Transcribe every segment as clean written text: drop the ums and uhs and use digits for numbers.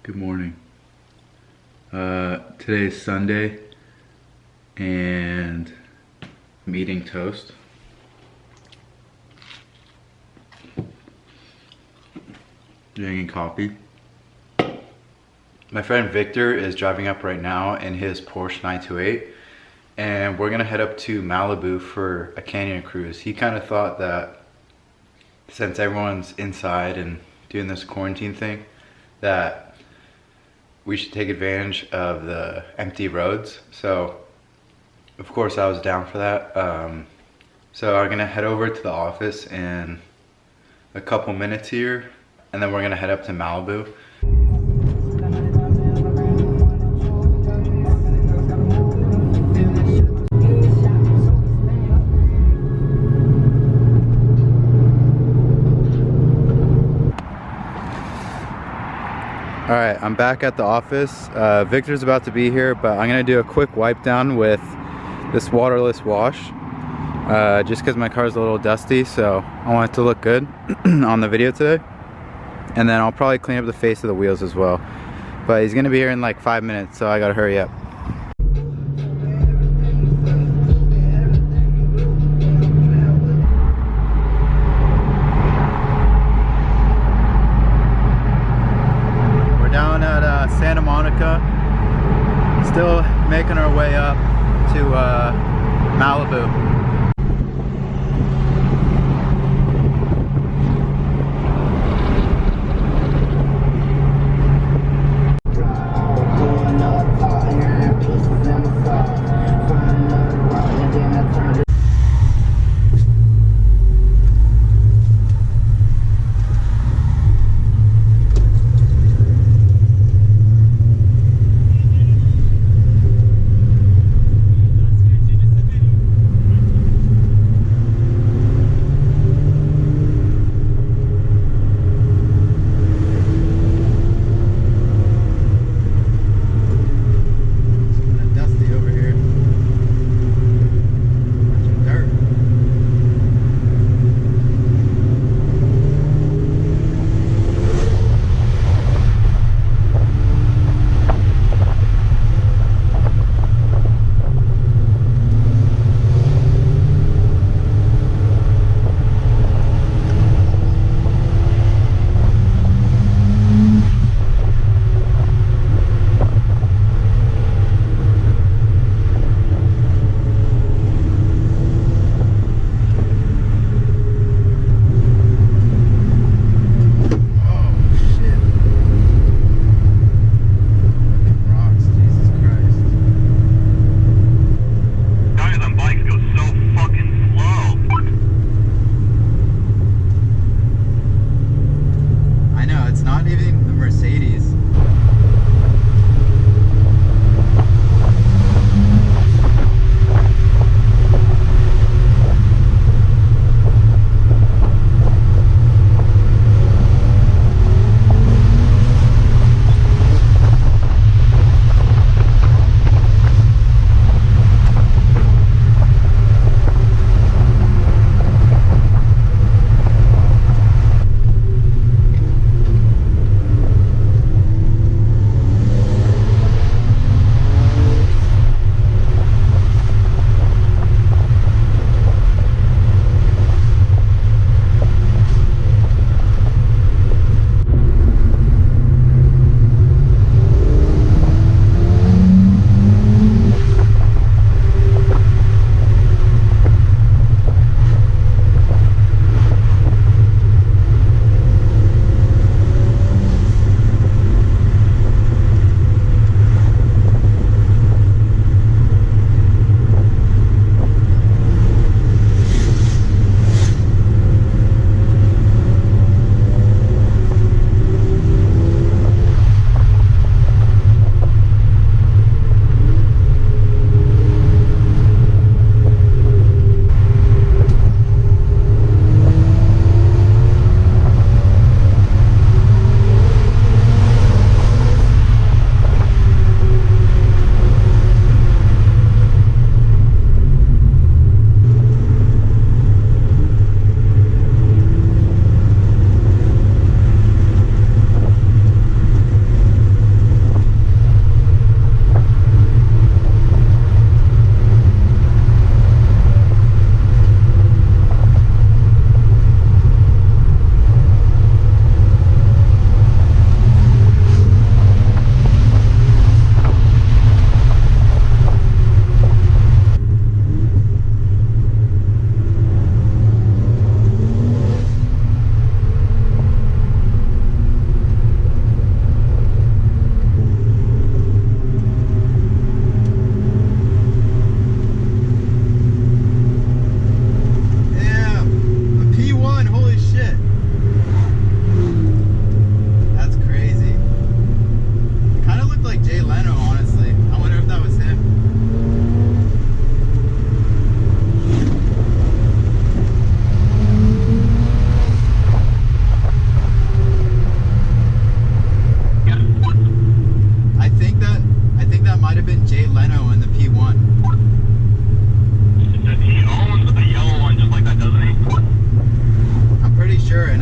Good morning. Today is Sunday and I'm eating toast. Drinking coffee. My friend Victor is driving up right now in his Porsche 928 and we're gonna head up to Malibu for a canyon cruise. He kind of thought that since everyone's inside and doing this quarantine thing that we should take advantage of the empty roads. So of course I was down for that. So I'm gonna head over to the office in a couple minutes here and then we're gonna head up to Malibu. All right, I'm back at the office. Victor's about to be here, but I'm gonna do a quick wipe down with this waterless wash, just because my car's a little dusty, so I want it to look good on the video today. And then I'll probably clean up the face of the wheels as well. But he's gonna be here in like 5 minutes, so I gotta hurry up. Santa Monica, still making our way up to Malibu.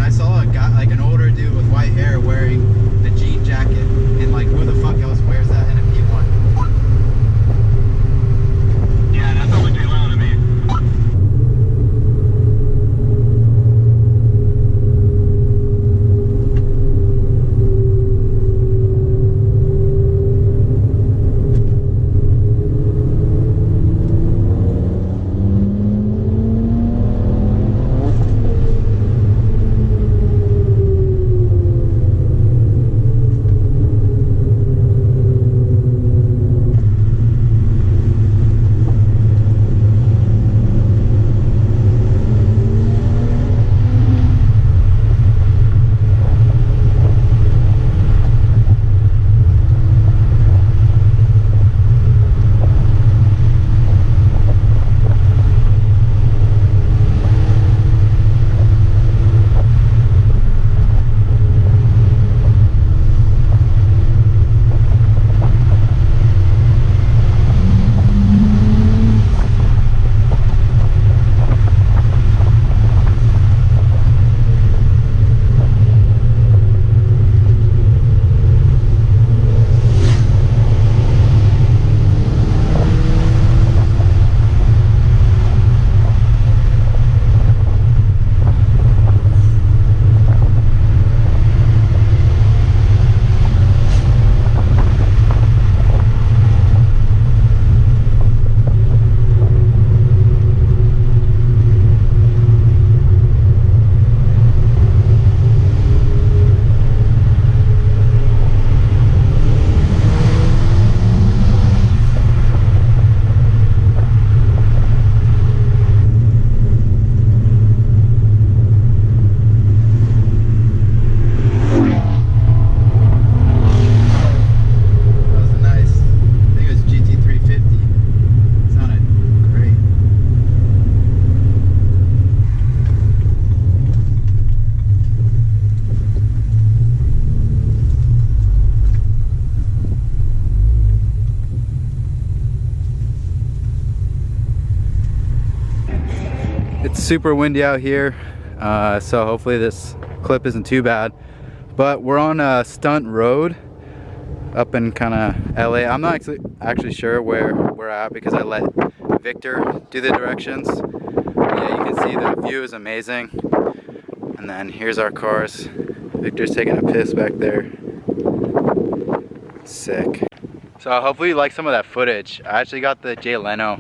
I saw a guy, like an older dude with white hair, wearing the jean jacket, and like, who the fuck else wears that in a P1? Yeah, that's not what you're allowing to me. It's super windy out here, so hopefully this clip isn't too bad. But we're on a Stunt road up in kind of LA. I'm not actually sure where we're at because I let Victor do the directions. But yeah, you can see the view is amazing. And then here's our cars. Victor's taking a piss back there. Sick. So hopefully you like some of that footage. I actually got the Jay Leno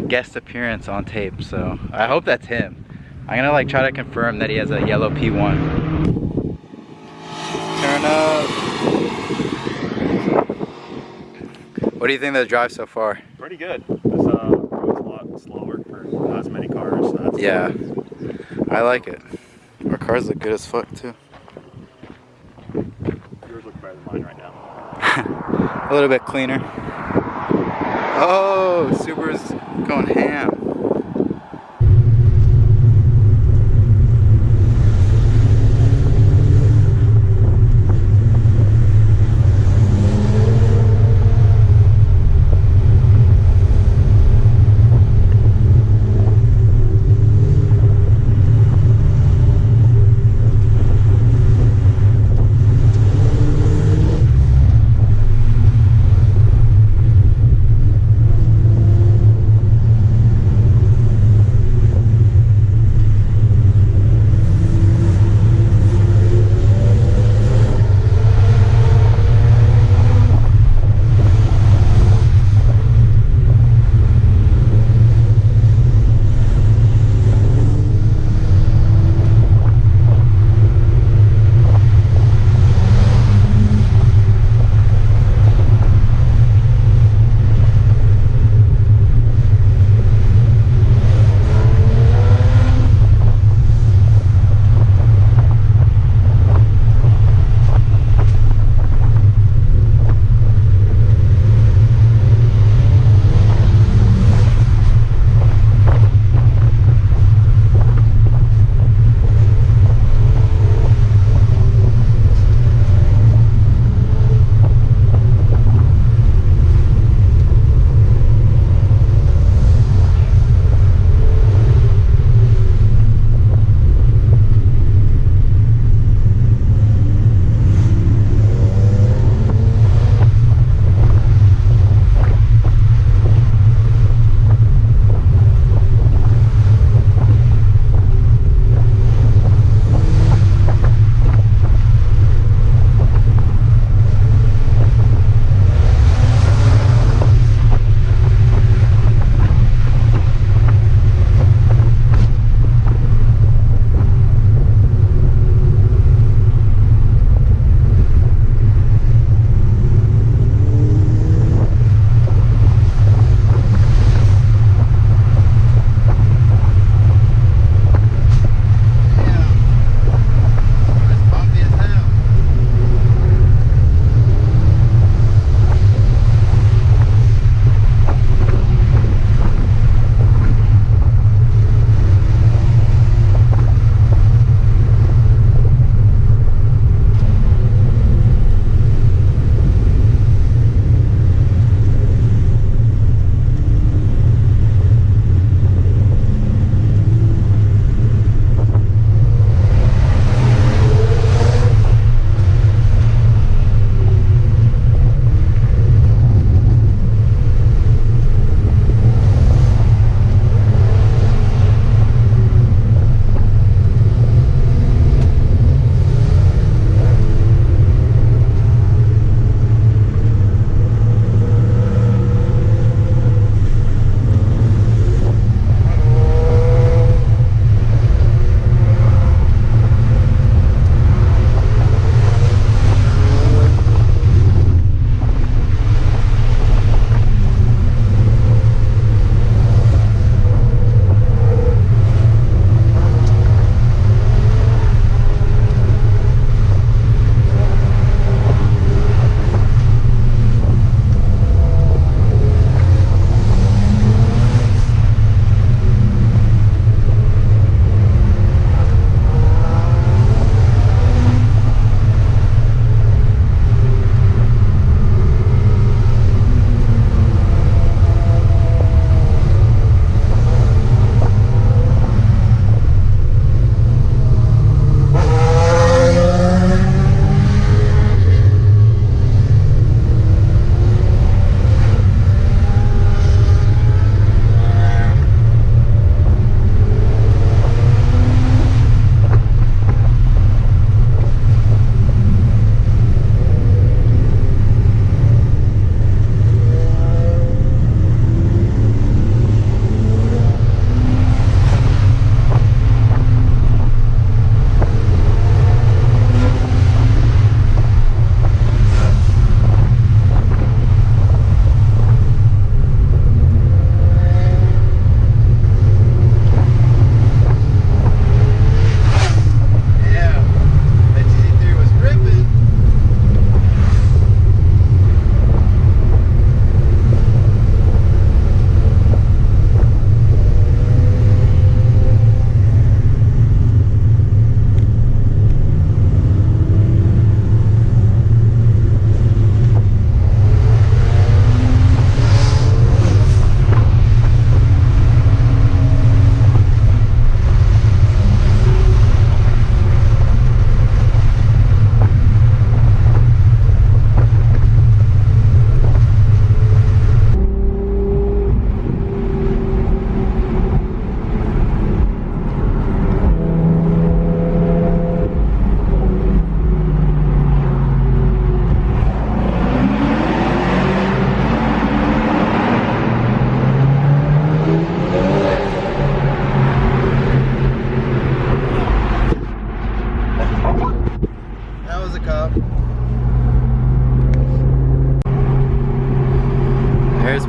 guest appearance on tape, so I hope that's him. I'm gonna like try to confirm that he has a yellow P1. Turn up. What do you think of the drive so far? Pretty good. This road's a lot slower for not as many cars. So that's yeah, I like it. Our cars look good as fuck too. Yours look better than mine right now. A little bit cleaner. Oh, Subaru's going ham.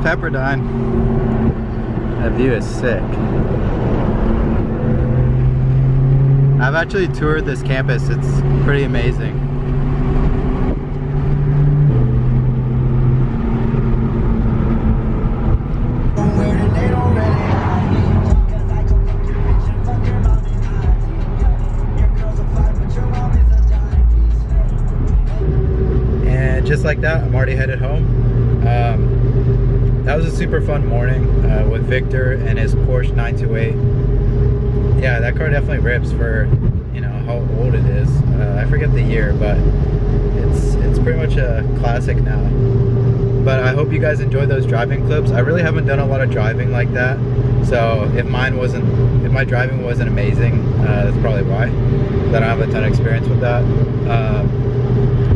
Pepperdine. That view is sick. I've actually toured this campus. It's pretty amazing. And just like that, I'm already headed home. That was a super fun morning with Victor and his Porsche 928. Yeah, that car definitely rips for, you know, how old it is. I forget the year, but it's pretty much a classic now. But I hope you guys enjoyed those driving clips. I really haven't done a lot of driving like that, so if my driving wasn't amazing, that's probably why. I don't have a ton of experience with that.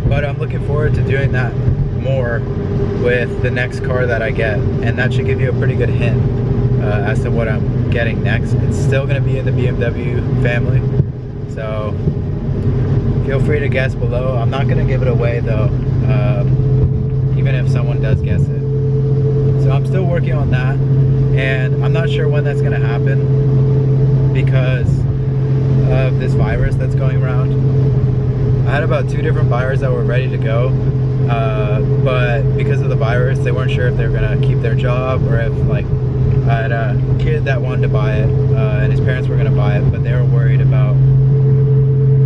But I'm looking forward to doing that more with the next car that I get, and that should give you a pretty good hint as to what I'm getting next. It's still going to be in the BMW family, so feel free to guess below. I'm not going to give it away though, even if someone does guess it. So I'm still working on that, and I'm not sure when that's going to happen because of this virus that's going around. I had about 2 different buyers that were ready to go, but because of the virus, they weren't sure if they were gonna keep their job or if, like, I had a kid that wanted to buy it, and his parents were gonna buy it, but they were worried about,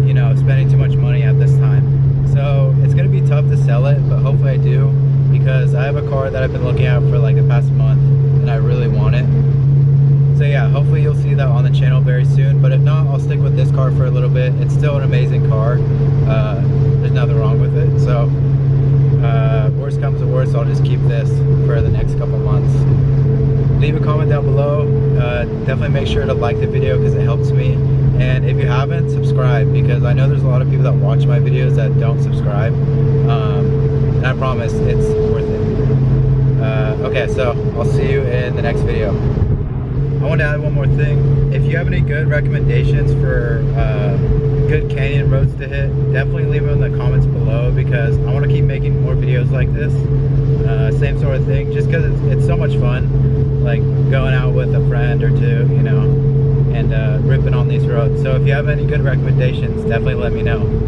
you know, spending too much money at this time. So it's gonna be tough to sell it, but hopefully I do, because I have a car that I've been looking at for like the past month, and I really want it. So yeah, hopefully you'll see that on the channel very soon, but if not, I'll stick with this car for a little bit. It's still an amazing car. There's nothing wrong with it. So worst comes to worst, I'll just keep this for the next couple months. Leave a comment down below. Definitely make sure to like the video because it helps me. And if you haven't, subscribe, because I know there's a lot of people that watch my videos that don't subscribe. And I promise it's worth it. Okay, so I'll see you in the next video. I want to add one more thing. If you have any good recommendations for good canyon roads to hit, definitely leave them in the comments below, because I want to keep making more videos like this. Same sort of thing, just because it's so much fun, like going out with a friend or two, you know, and ripping on these roads. So if you have any good recommendations, definitely let me know.